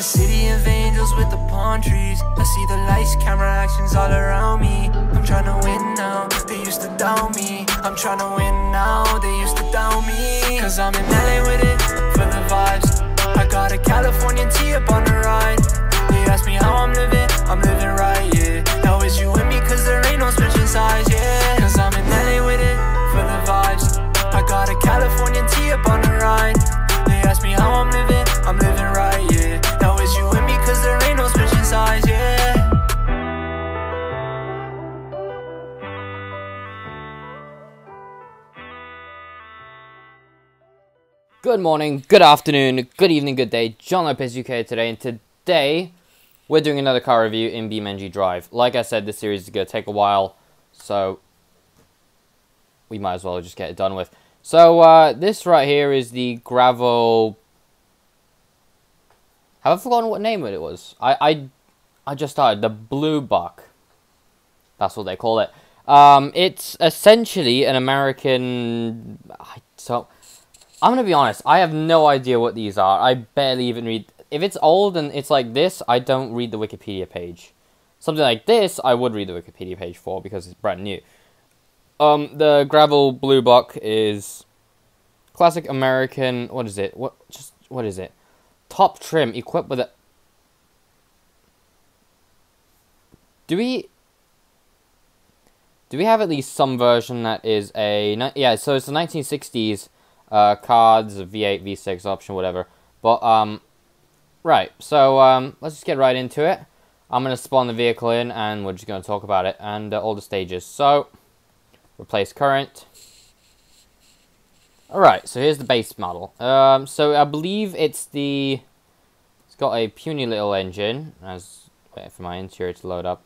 a city of angels with the palm trees. I see the lights, camera actions all around me. I'm trying to win now, they used to doubt me. I'm trying to win now, they used to doubt me. Cause I'm in LA with it, for the vibes. I got a Californian tee up on the ride. They ask me how I'm living right, yeah. Now it's you and me cause there ain't no switching sides, yeah. Cause I'm in LA with it, for the vibes. I got a Californian tee up on the ride. They ask me how I'm living right, yeah. Now it's you and me cause there ain't no switching sides, yeah. Good morning, good afternoon, good evening, good day. John Lopez UK today, and today we're doing another car review in Beamng.Drive. Like I said, this series is going to take a while, so we might as well just get it done with. So, this right here is the Gravil... Have I forgotten what name it was? I just started. The Bluebuck. That's what they call it. It's essentially an American... So, I'm going to be honest. I have no idea what these are. I barely even read... If it's old and it's like this, I don't read the Wikipedia page. Something like this, I would read the Wikipedia page for because it's brand new. The Gravil Bluebuck is classic American. What is it? What is it? Top trim equipped with a. Do we have at least some version that is a yeah? So it's the 1960s cards, V8, V6 option, whatever. But right. So let's just get right into it. I'm gonna spawn the vehicle in, and we're just gonna talk about it and all the stages. So. Replace current. Alright, so here's the base model. So I believe it's got a puny little engine. Wait for my interior to load up.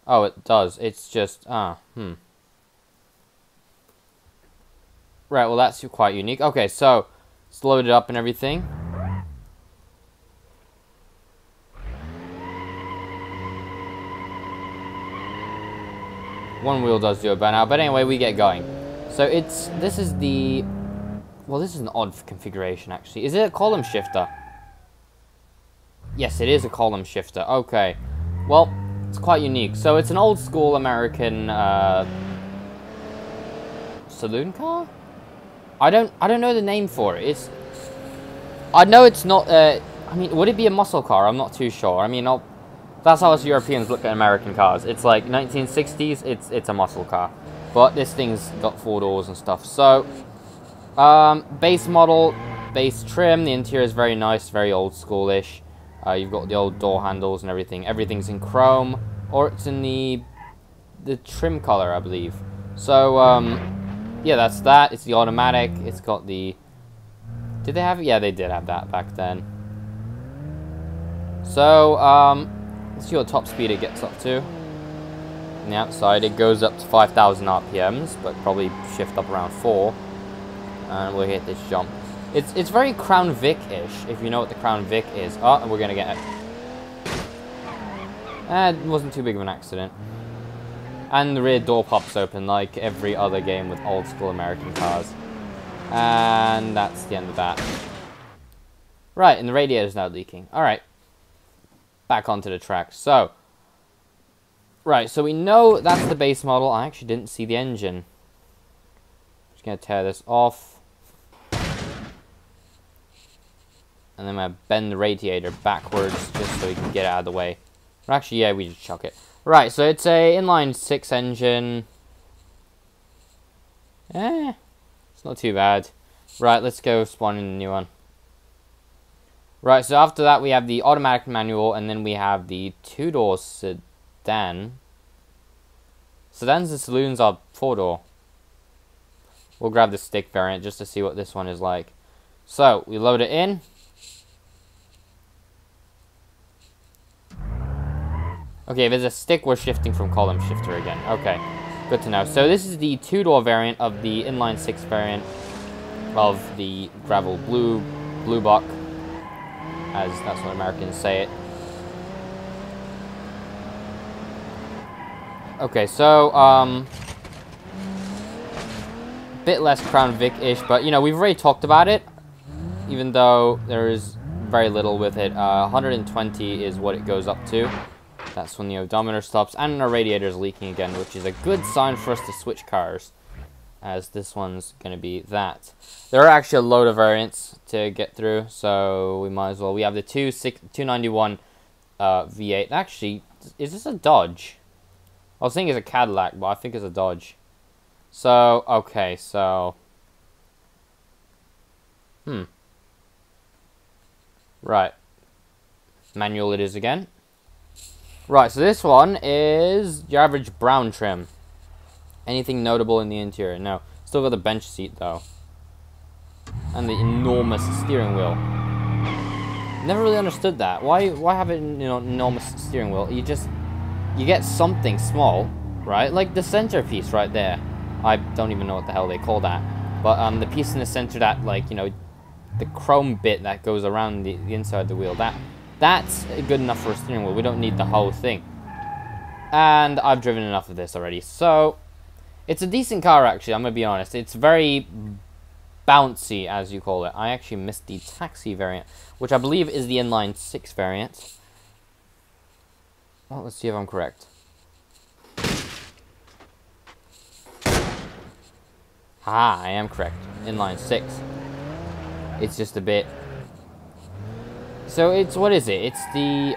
Oh, it does. It's just, Right, well that's quite unique. Okay, so it's loaded up and everything. One wheel does do a burnout, but anyway, we get going. So this is an odd configuration actually. Is it a column shifter? Yes, it is a column shifter. Okay, well, it's quite unique. So it's an old school American saloon car. I don't know the name for it. I know it's not. I mean, would it be a muscle car? I'm not too sure. I mean, that's how us Europeans look at American cars. It's like 1960s, it's a muscle car. But this thing's got 4 doors and stuff. So, base model, base trim. The interior is very nice, very old schoolish. You've got the old door handles and everything. Everything's in chrome, or it's in the trim color, I believe. So, yeah, that's that. It's the automatic. It's got the... Did they have it? Yeah, they did have that back then. So, let's see what top speed it gets up to. On the outside, it goes up to 5,000 RPMs, but probably shift up around 4. And we'll hit this jump. It's very Crown Vic-ish, if you know what the Crown Vic is. Oh, and we're gonna get it. It wasn't too big of an accident. And the rear door pops open like every other game with old school American cars. And that's the end of that. Right, and the radiator's now leaking. Alright. Back onto the track. So, right, so we know that's the base model. I actually didn't see the engine. Just gonna tear this off. And then I'm gonna bend the radiator backwards just so we can get it out of the way. Or actually, yeah, we just chuck it. Right, so it's a inline 6 engine. It's not too bad. Right, let's go spawn in a new one. Right, so after that we have the automatic manual, and then we have the 2-door sedan. Sedans and saloons are 4-door. We'll grab the stick variant just to see what this one is like. So, we load it in. Okay, if there's a stick, we're shifting from column shifter again. Okay, good to know. So this is the 2-door variant of the inline 6 variant of the Gravil Bluebuck. As that's what Americans say it. Okay, so, bit less Crown Vic-ish, but, you know, we've already talked about it, even though there is very little with it. 120 is what it goes up to. That's when the odometer stops, and our radiator is leaking again, which is a good sign for us to switch cars, as this one's going to be that. There are actually a load of variants to get through, so we might as well. We have the 291 V8. Actually, is this a Dodge? I was thinking it's a Cadillac, but I think it's a Dodge. So, okay, so... Right. Manual it is again. Right, so this one is your average brown trim. Anything notable in the interior? No. Still got the bench seat, though. And the enormous steering wheel. Never really understood that. Why have an enormous steering wheel? You get something small, right? Like the centerpiece right there. I don't even know what the hell they call that. But the piece in the center that, like, you know, the chrome bit that goes around the inside of the wheel, that's good enough for a steering wheel. We don't need the whole thing. And I've driven enough of this already. So, it's a decent car, actually, I'm going to be honest. It's very bouncy, as you call it. I actually missed the taxi variant, which I believe is the inline 6 variant. Well, let's see if I'm correct. Ah, I am correct. Inline 6. It's just a bit... So it's, what is it? It's the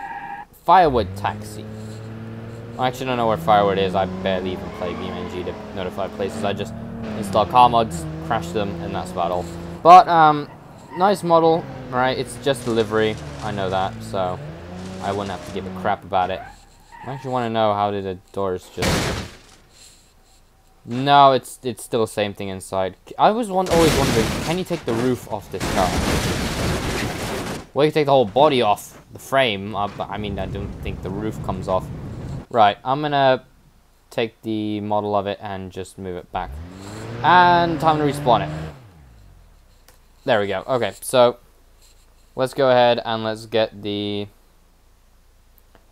firewood taxi. I actually don't know where firewood is. I barely even play Beamng to notify places. I just install car mods, crash them, and that's about all. But, nice model, right? It's just delivery. I know that, so I wouldn't have to give a crap about it. I actually want to know, how did the doors just... No, it's still the same thing inside. I was always wondering, can you take the roof off this car? Well, you can take the whole body off the frame, but I mean, I don't think the roof comes off. Right, I'm gonna take the model of it and just move it back. And time to respawn it. There we go. Okay, so let's go ahead and let's get the...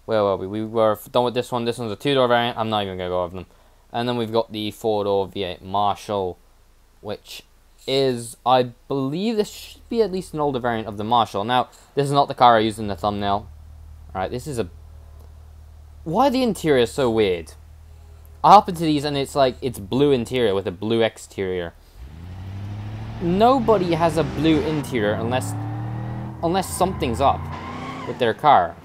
Where were we? We were done with this one. This one's a 2-door variant. I'm not even gonna go over them. And then we've got the 4-door V8 Marshall, which is, I believe this should be at least an older variant of the Marshall. Now, this is not the car I used in the thumbnail. Alright, this is a... Why are the interiors so weird? I hop into these and it's like, it's blue interior with a blue exterior. Nobody has a blue interior unless something's up with their car.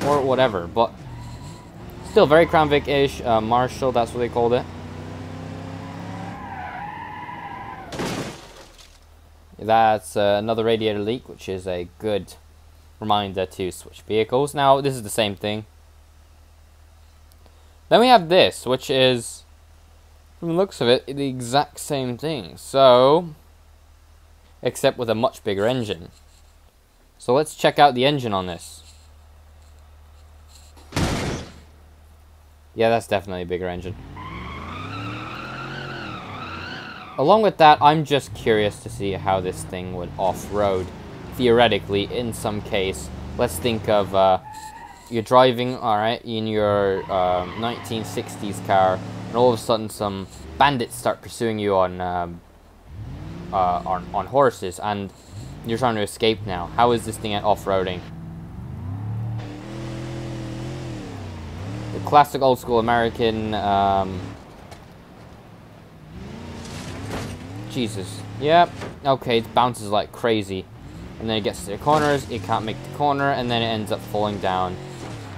Or whatever, but... Still very Crown Vic-ish, Marshall, that's what they called it. That's another radiator leak, which is a good reminder to switch vehicles. Now, this is the same thing. Then we have this, which is, from the looks of it, the exact same thing. So, except with a much bigger engine. So let's check out the engine on this. Yeah, that's definitely a bigger engine. Along with that, I'm just curious to see how this thing would off-road, theoretically, in some case. Let's think of, you're driving, alright, in your 1960s car, and all of a sudden some bandits start pursuing you on horses, and you're trying to escape now. How is this thing at off-roading? The classic old school American, Jesus. Yep. Okay, it bounces like crazy. And then it gets to the corners, it can't make the corner, and then it ends up falling down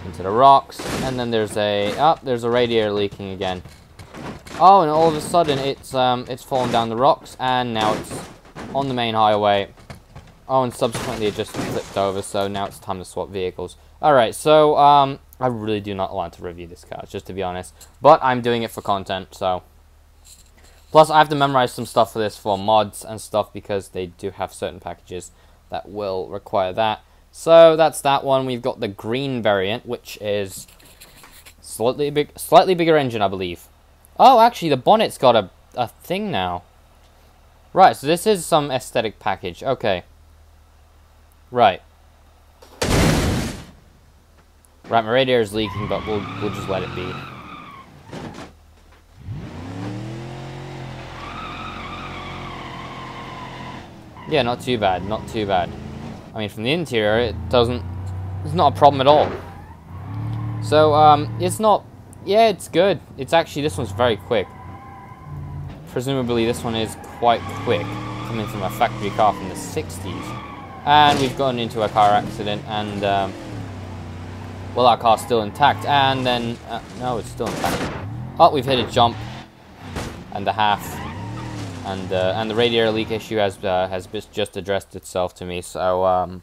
into the rocks. And then there's a radiator leaking again. Oh, and all of a sudden it's fallen down the rocks, and now it's on the main highway. Oh, and subsequently it just flipped over, so now it's time to swap vehicles. Alright, so, I really do not want to review this car, just to be honest. But I'm doing it for content, so. Plus, I have to memorize some stuff for this for mods and stuff, because they do have certain packages that will require that. So, that's that one. We've got the green variant, which is slightly bigger engine, I believe. Oh, actually, the bonnet's got a thing now. Right, so this is some aesthetic package. Okay. Right. Right, my radiator is leaking, but we'll just let it be. Yeah, not too bad, not too bad. I mean, from the interior, it doesn't... It's not a problem at all. So, it's not... Yeah, it's good. It's actually... This one's very quick. Presumably, this one is quite quick. Coming from a factory car from the 60s. And we've gotten into a car accident, and, well, our car's still intact. And then... no, it's still intact. Oh, we've hit a jump. And a half. And the radiator leak issue has just addressed itself to me. So,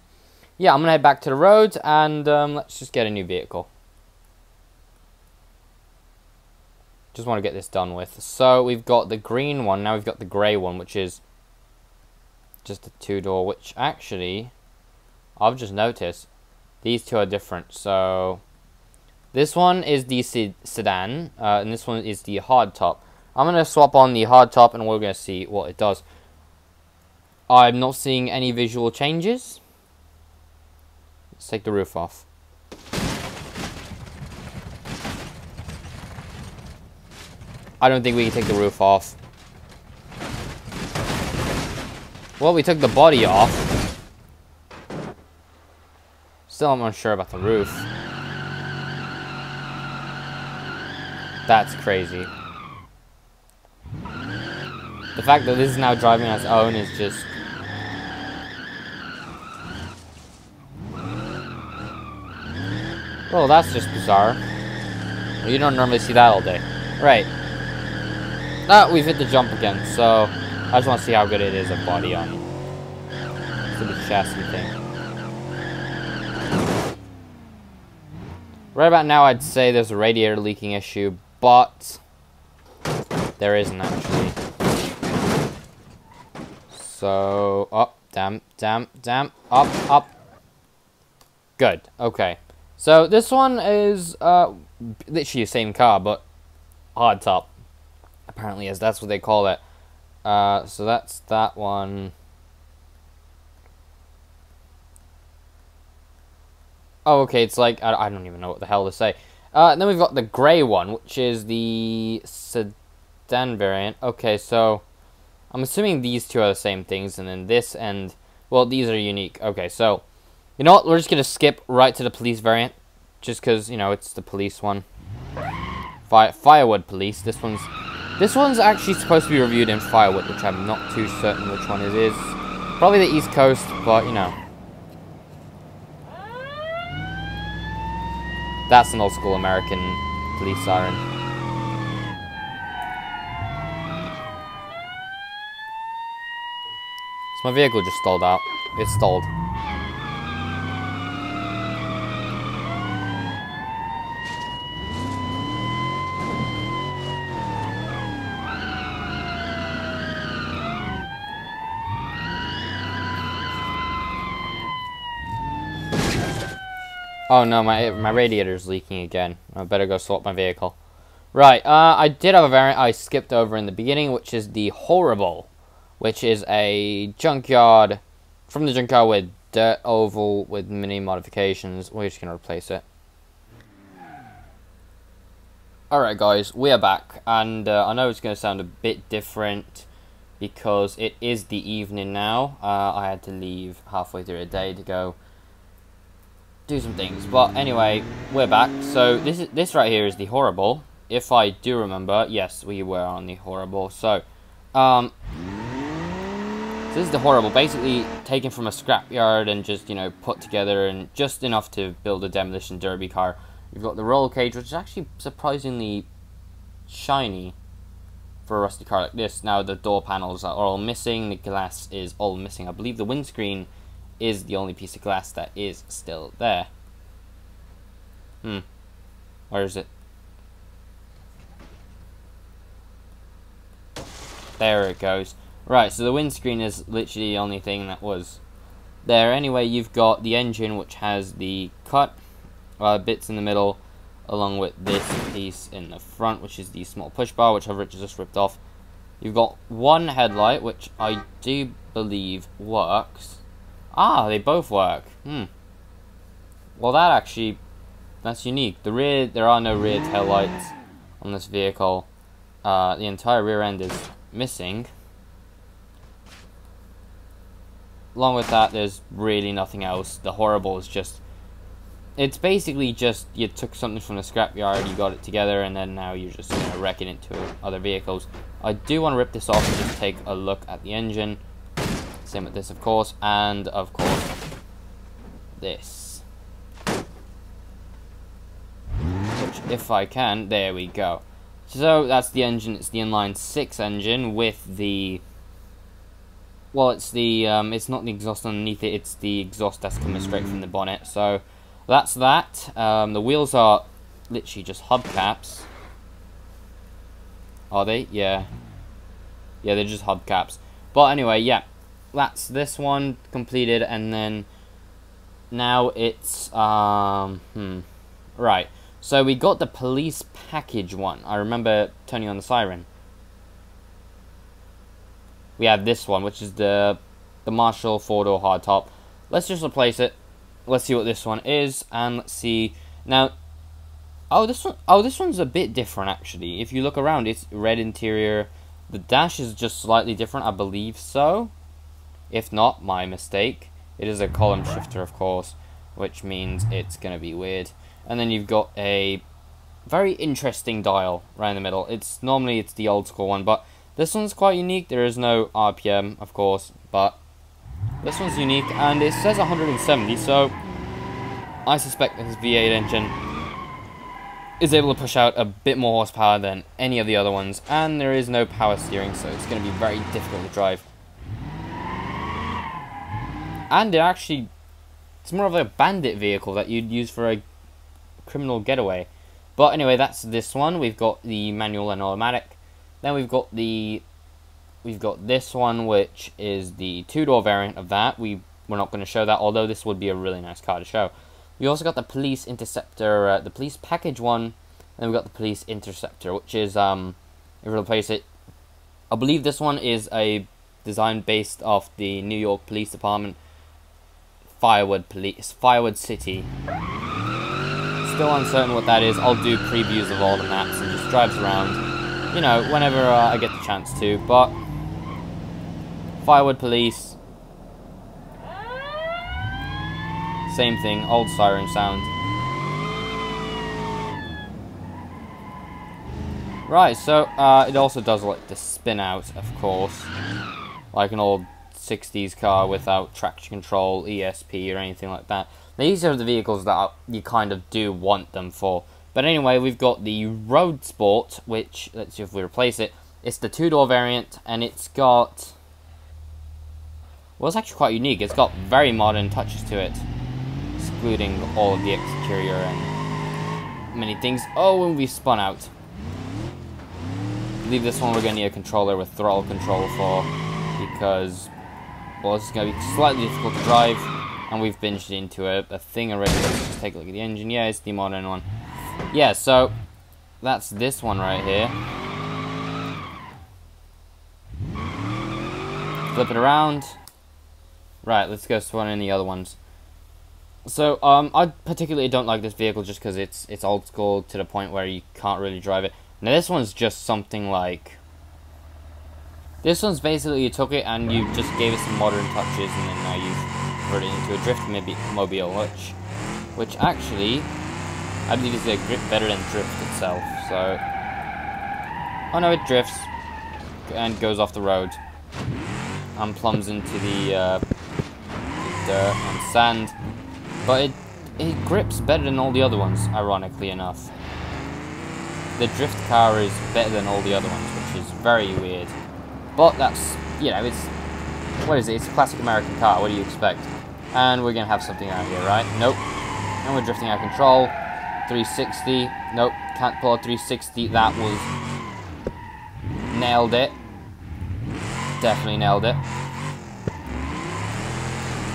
yeah, I'm going to head back to the road, and let's just get a new vehicle. Just want to get this done with. So, we've got the green one. Now we've got the grey one, which is just a two-door, which actually, I've just noticed, these two are different. So, this one is the sedan, and this one is the hardtop. I'm going to swap on the hardtop, and we're going to see what it does. I'm not seeing any visual changes. Let's take the roof off. I don't think we can take the roof off. Well, we took the body off. Still, I'm unsure about the roof. That's crazy. The fact that this is now driving on its own is just... Well, that's just bizarre. You don't normally see that all day. Right. Ah, we've hit the jump again, so I just want to see how good it is of body on the chassis thing. Right about now, I'd say there's a radiator leaking issue, but there isn't actually. So, up, damn, up. Good, okay. So, this one is literally the same car, but hardtop. Apparently, as that's what they call it. So that's that one. Oh, okay, it's like, I don't even know what the hell to say. And then we've got the grey one, which is the sedan variant. Okay, so I'm assuming these two are the same things, and then this and, well, these are unique. Okay, so, you know what, we're just going to skip right to the police variant, just because, you know, it's the police one. Firewood police, this one's actually supposed to be reviewed in firewood, which I'm not too certain which one it is. Probably the East Coast, but, you know. That's an old school American police siren. So my vehicle just stalled out. It stalled. Oh no, my radiator's leaking again. I better go swap my vehicle. Right, I did have a variant I skipped over in the beginning, which is the Horrible, which is a junkyard, from the junkyard with dirt oval with mini modifications. We're just going to replace it. Alright guys, we are back, and I know it's going to sound a bit different because it is the evening now. I had to leave halfway through the day to go do some things, but anyway, we're back. So this right here is the Horrible. If I do remember, yes, we were on the Horrible. So this is the Horrible, basically taken from a scrapyard and just, you know, put together and just enough to build a demolition derby car. You've got the roll cage, which is actually surprisingly shiny for a rusty car like this. Now the door panels are all missing, the glass is all missing. I believe the windscreen is the only piece of glass that is still there. Where is it? There it goes. Right, so the windscreen is literally the only thing that was there. Anyway, you've got the engine, which has the cut bits in the middle, along with this piece in the front, which is the small push bar, which I've just ripped off. You've got one headlight, which I do believe works. Ah, they both work. Well, that's unique. There are no rear tail lights on this vehicle. The entire rear end is missing. along with that, there's really nothing else. The horrible is just, it's basically just you took something from the scrapyard, you got it together, and then now you're just wrecking it to other vehicles. I do want to rip this off and just take a look at the engine. Same with this, of course, and of course this. Which, if I can, there we go. So that's the engine. It's the inline 6 engine with the, well, it's the it's not the exhaust underneath it, it's the exhaust that's coming straight from the bonnet. So that's that. The wheels are literally just hubcaps. Are they? Yeah, they're just hubcaps. But anyway, yeah, that's this one completed, and then now it's right. So we got the police package one. I remember turning on the siren. We have this one, which is the Marshall 4-door hardtop. Let's just replace it. Let's see what this one is, and let's see now. This one's a bit different actually. If you look around, it's red interior. The dash is just slightly different, I believe so. If not, my mistake. It is a column shifter, of course, which means it's gonna be weird. And then you've got a very interesting dial right in the middle. Normally it's the old school one, but this one's quite unique. There is no RPM, of course, but this one's unique, and it says 170, so I suspect that this V8 engine is able to push out a bit more horsepower than any of the other ones, and there is no power steering, so it's going to be very difficult to drive. And it's more of a bandit vehicle that you'd use for a criminal getaway. But anyway, that's this one. We've got the manual and automatic. Then we've got this one, which is the 2-door variant of that. We're not going to show that, although this would be a really nice car to show. We also got the police interceptor, the police package one, and then we got the police interceptor, which is if we replace it, I believe this one is a design based off the New York Police Department Firewood City. Still uncertain what that is. I'll do previews of all the maps and just drives around, you know, whenever I get the chance to. But Firewood Police, same thing, old siren sound. Right, so it also does like the spin out, of course, like an old 60s car without traction control, ESP, or anything like that. These are the vehicles that you kind of do want them for. But anyway, we've got the Road Sport, which, let's see if we replace it. It's the 2-door variant, and it's got, well, it's actually quite unique. It's got very modern touches to it, excluding all of the exterior and many things. Oh, and we spun out. I believe this one we're going to need a controller with throttle control for, because, well, this is going to be slightly difficult to drive. And we've binged into a thing already. Let's just take a look at the engine. Yeah, it's the modern one. Yeah, so that's this one right here. Flip it around. Right, let's go to one of the other ones. So, I particularly don't like this vehicle just because it's old school to the point where you can't really drive it. Now, this one's just something like, this one's basically you took it and you just gave it some modern touches, and then now you've it into a drift mobile, which actually I believe is a grip better than drift itself. So, oh no, it drifts and goes off the road and plums into the dirt and sand, but it grips better than all the other ones. Ironically enough, the drift car is better than all the other ones, which is very weird. But that's, you know, it's, what is it? It's a classic American car. What do you expect? And we're going to have something out here, right? Nope. And we're drifting out of control. 360. Nope. Can't pull a 360. That was... Nailed it. Definitely nailed it.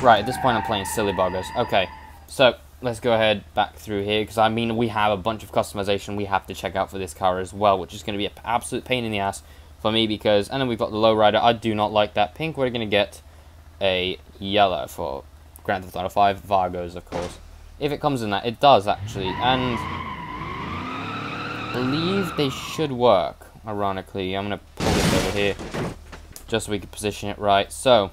Right, at this point I'm playing silly buggers. Okay, so let's go ahead back through here, because I mean, we have a bunch of customization we have to check out for this car as well, which is going to be an absolute pain in the ass for me, because... And then we've got the lowrider. I do not like that pink. We're going to get a yellow for Grand Theft Auto 5 Vargos, of course. If it comes in that, it does actually, and I believe they should work, ironically. I'm going to pull this over here, just so we can position it right. So,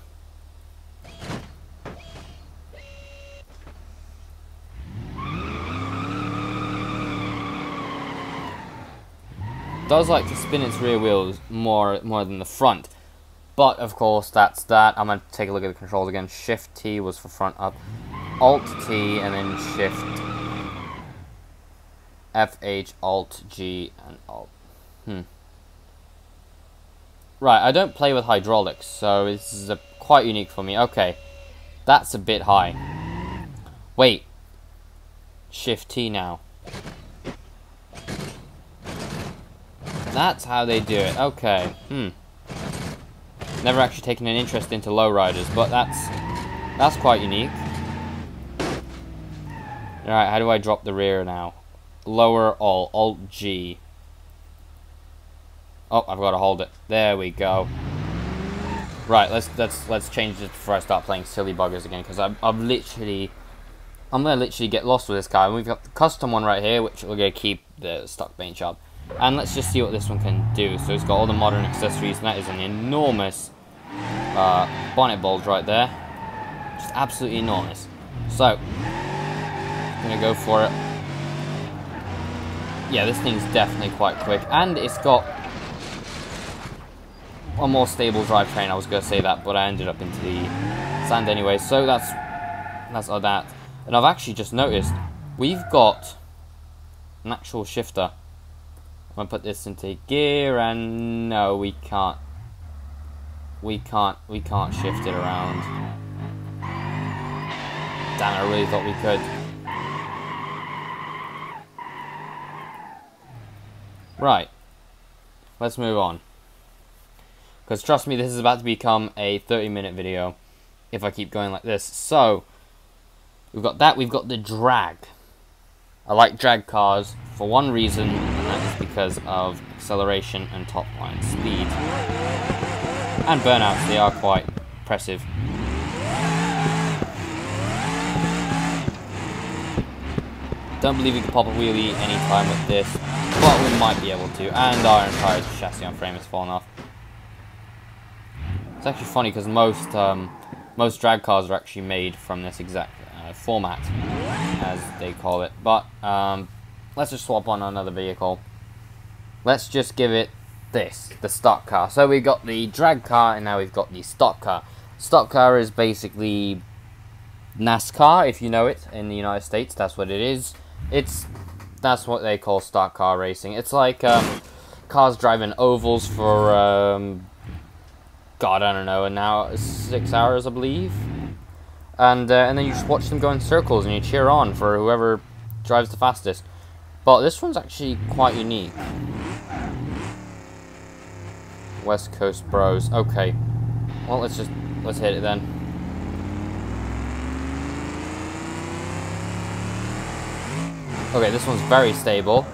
does like to spin its rear wheels more than the front. But of course, that's that. I'm gonna take a look at the controls again. Shift T was for front up, Alt T, and then Shift FH, Alt G, and Alt. Right, I don't play with hydraulics, so this is quite unique for me. Okay, that's a bit high. Wait, Shift T now. That's how they do it. Okay. Never actually taken an interest into lowriders, but that's quite unique. Alright, how do I drop the rear now? Lower Alt G. Oh, I've got to hold it. There we go. Right, let's change this before I start playing silly buggers again, because I'm gonna literally get lost with this car. And we've got the custom one right here, which we're gonna keep the stock paint job. And let's just see what this one can do. So it's got all the modern accessories, and that is an enormous bonnet bulge right there. Just absolutely enormous. So, I'm gonna go for it. Yeah, this thing's definitely quite quick, and it's got a more stable drivetrain. I was gonna say that, but I ended up into the sand anyway. So that's all that. And I've actually just noticed we've got an actual shifter. I'm gonna put this into gear, and no, we can't. We can't shift it around. Damn, I really thought we could. Right. Let's move on. Because trust me, this is about to become a 30-minute video if I keep going like this. So, we've got that, we've got the drag. I like drag cars for one reason, and that is because of acceleration and top line speed. And burnouts, they are quite impressive. Don't believe we can pop a wheelie anytime with this, but we might be able to. And our entire chassis on frame has fallen off. It's actually funny because most drag cars are actually made from this exact format, as they call it. But let's just swap on another vehicle. Let's just give it this, the stock car. So we've got the drag car, and now we've got the stock car. Stock car is basically NASCAR, if you know it, in the United States. That's what it is. That's what they call stock car racing. It's like cars driving ovals for God, I don't know, an hour, 6 hours, I believe. And then you just watch them go in circles, and you cheer on for whoever drives the fastest. But this one's actually quite unique. West Coast Bros. Okay. Well, let's hit it then. Okay, this one's very stable.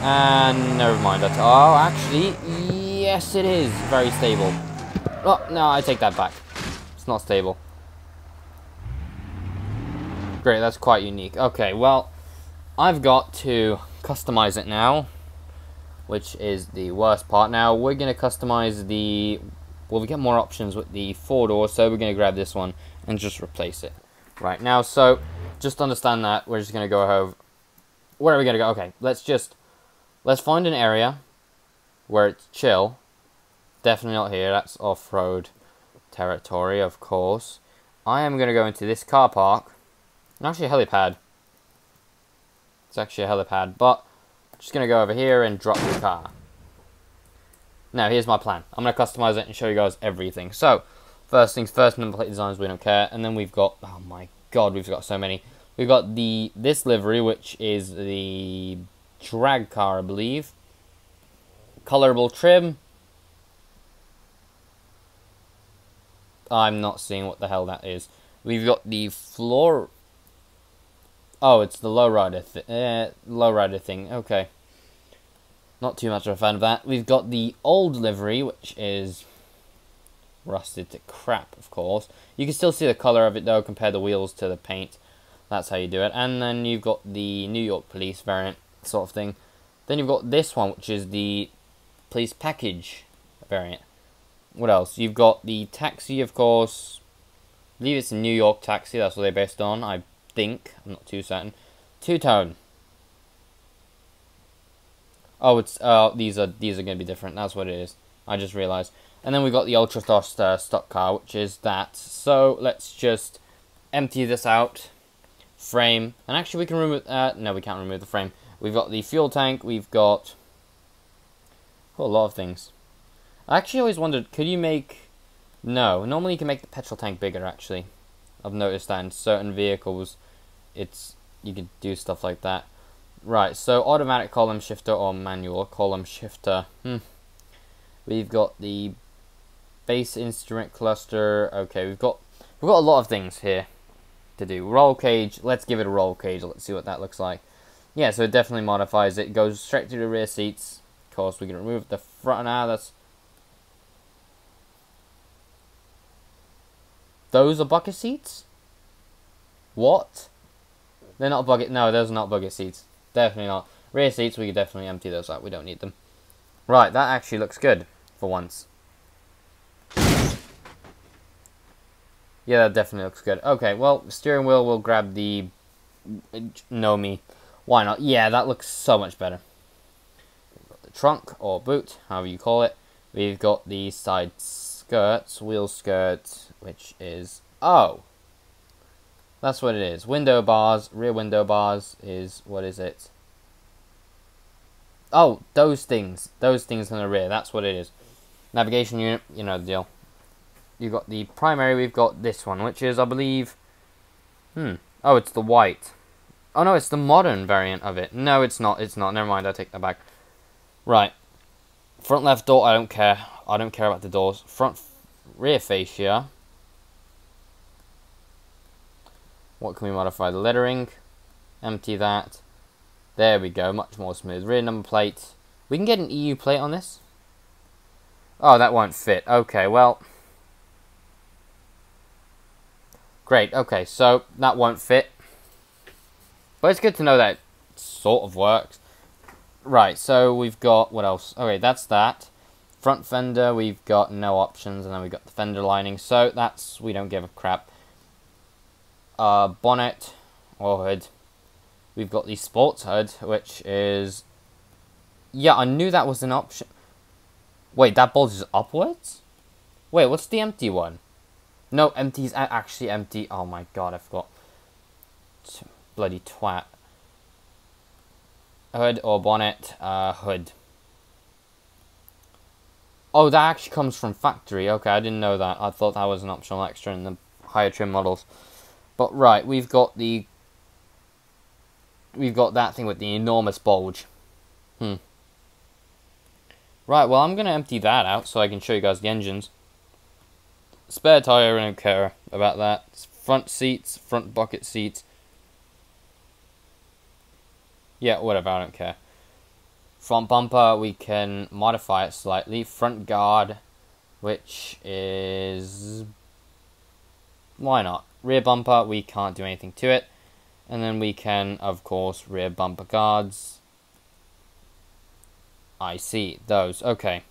And never mind. Oh, actually, yes, it is very stable. Oh, no, I take that back. It's not stable. Great, that's quite unique. Okay, well, I've got to customize it now, which is the worst part. Now, we're going to customize the... Well, we get more options with the 4-door, so we're going to grab this one and just replace it. Right, now, so, just understand that. We're just going to go over... Where are we going to go? Okay, let's find an area where it's chill. Definitely not here. That's off-road territory, of course. I am going to go into this car park. Actually, a helipad. It's actually a helipad, but I'm just going to go over here and drop the car. Now, here's my plan. I'm going to customize it and show you guys everything. So, first things first, number plate designs, we don't care. And then we've got, oh my god, we've got so many. We've got this livery, which is the drag car, I believe. Colorable trim. I'm not seeing what the hell that is. We've got the floor... Oh, it's the lowrider thing. Okay. Not too much of a fan of that. We've got the old livery, which is rusted to crap, of course. You can still see the color of it, though, compare the wheels to the paint. That's how you do it. And then you've got the New York police variant sort of thing. Then you've got this one, which is the police package variant. What else? You've got the taxi, of course. I believe it's a New York taxi. That's what they're based on, I think. I'm not too certain. Two-tone. Oh, it's these are gonna be different. That's what it is. I just realized. And then we got the Ultra Thrust stock car, which is that. So let's just empty this out. Frame, and actually we can remove. No, we can't remove the frame. We've got the fuel tank. We've got a lot of things. I actually always wondered, could you make? No, normally you can make the petrol tank bigger. Actually, I've noticed that in certain vehicles, you can do stuff like that. Right, so automatic column shifter or manual column shifter. We've got the base instrument cluster. Okay, we've got a lot of things here to do. Roll cage. Let's give it a roll cage. Let's see what that looks like. Yeah, so it definitely modifies it. It goes straight to the rear seats. Of course, we can remove the front now. Those are bucket seats? What? They're not bucket. No, those are not bucket seats. Definitely not. Rear seats, we can definitely empty those out. We don't need them. Right, that actually looks good for once. Yeah, that definitely looks good. Okay, well, steering wheel will grab the Nomi. Why not? Yeah, that looks so much better. We've got the trunk or boot, however you call it. We've got the side skirts, wheel skirts, which is... Oh! That's what it is. Window bars, rear window bars is... What is it? Oh, those things. Those things in the rear. That's what it is. Navigation unit, you know the deal. You've got the primary, we've got this one, which is, I believe... Oh, it's the white. Oh, no, it's the modern variant of it. No, it's not. It's not. Never mind, I take that back. Right. Front left door, I don't care. I don't care about the doors. Rear fascia. What can we modify? The lettering. Empty that. There we go. Much more smooth. Rear number plate. We can get an EU plate on this. Oh, that won't fit. Okay, well... Great, okay, so that won't fit. But it's good to know that it sort of works. Right, so we've got, what else? Okay, that's that. Front fender, we've got no options, and then we've got the fender lining, so that's, we don't give a crap. Bonnet, or hood. We've got the sports hood, which is... Yeah, I knew that was an option. Wait, that bulges upwards? Wait, what's the empty one? No, empty's actually empty. Oh my god, I forgot. Bloody twat. Hood or bonnet, hood. Oh, that actually comes from factory. Okay, I didn't know that. I thought that was an optional extra in the higher trim models. But right, we've got that thing with the enormous bulge. Right, well, I'm gonna empty that out so I can show you guys the engines. Spare tire, I don't care about that. Front seats, front bucket seats. Yeah, whatever, I don't care. Front bumper, we can modify it slightly. Front guard, which is... Why not? Rear bumper, we can't do anything to it. And then we can, of course, rear bumper guards. I see, those, okay.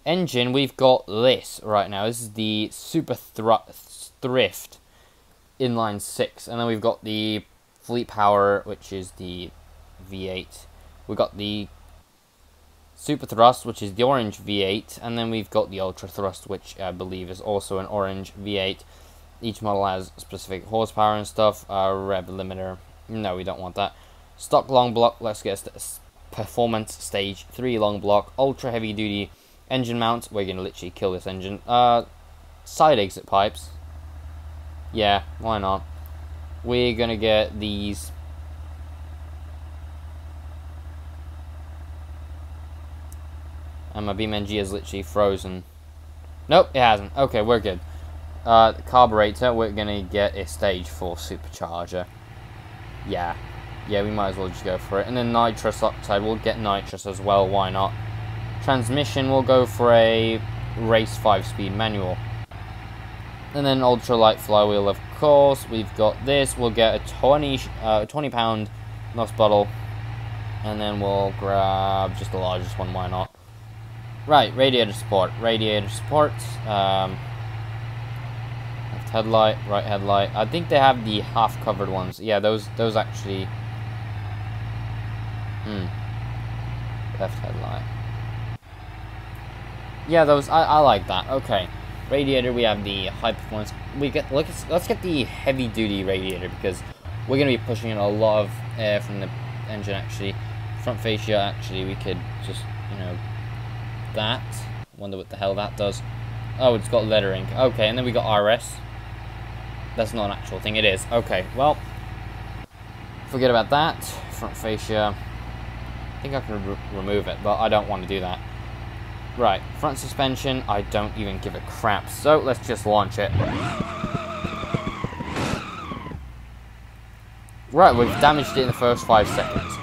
Engine, we've got this right now. This is the Super Thrift inline 6. And then we've got the Fleet Power, which is the V8. We've got the Super Thrust, which is the orange V8. And then we've got the Ultra Thrust, which I believe is also an orange V8. Each model has specific horsepower and stuff. Rev limiter. No, we don't want that. Stock long block. Let's get Performance Stage 3 long block. Ultra heavy duty engine mount. We're going to literally kill this engine. Side exit pipes. Yeah, why not? We're going to get these. And my Beamng is literally frozen. Nope, it hasn't. Okay, we're good. The carburetor, we're going to get a stage 4 supercharger. Yeah, we might as well just go for it. And then nitrous oxide, we'll get nitrous as well, why not? Transmission, we'll go for a race 5-speed manual. And then ultralight flywheel, of course. We've got this. We'll get a 20-pound NOx bottle. And then we'll grab just the largest one, why not? Right, radiator support. Radiator support. Left headlight, right headlight. I think they have the half-covered ones. Yeah, those actually... Left headlight. Yeah, those, I like that. Okay. Radiator, we have the high performance. Let's get the heavy duty radiator, because we're going to be pushing in a lot of air from the engine, actually. Front fascia, actually, we could just, you know, that. Wonder what the hell that does. Oh, it's got lettering. Okay, and then we got RS. That's not an actual thing. It is. Okay, well, forget about that. Front fascia. I think I can remove it, but I don't want to do that. Right, front suspension, I don't even give a crap. So, let's just launch it. Right, we've damaged it in the first 5 seconds.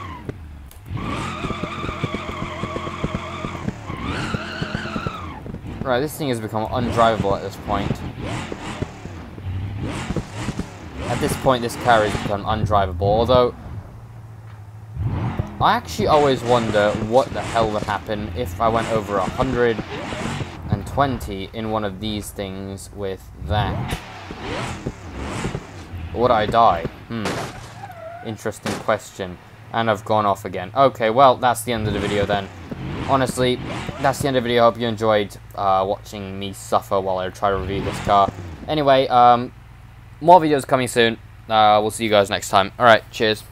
Right, this thing has become undrivable at this point. At this point, this car has become undrivable, although I actually always wonder what the hell would happen if I went over 120 in one of these things with that. Would I die? Interesting question. And I've gone off again. Okay, well, that's the end of the video then. Honestly, that's the end of the video. I hope you enjoyed watching me suffer while I try to review this car. Anyway, more videos coming soon. We'll see you guys next time. Alright, cheers.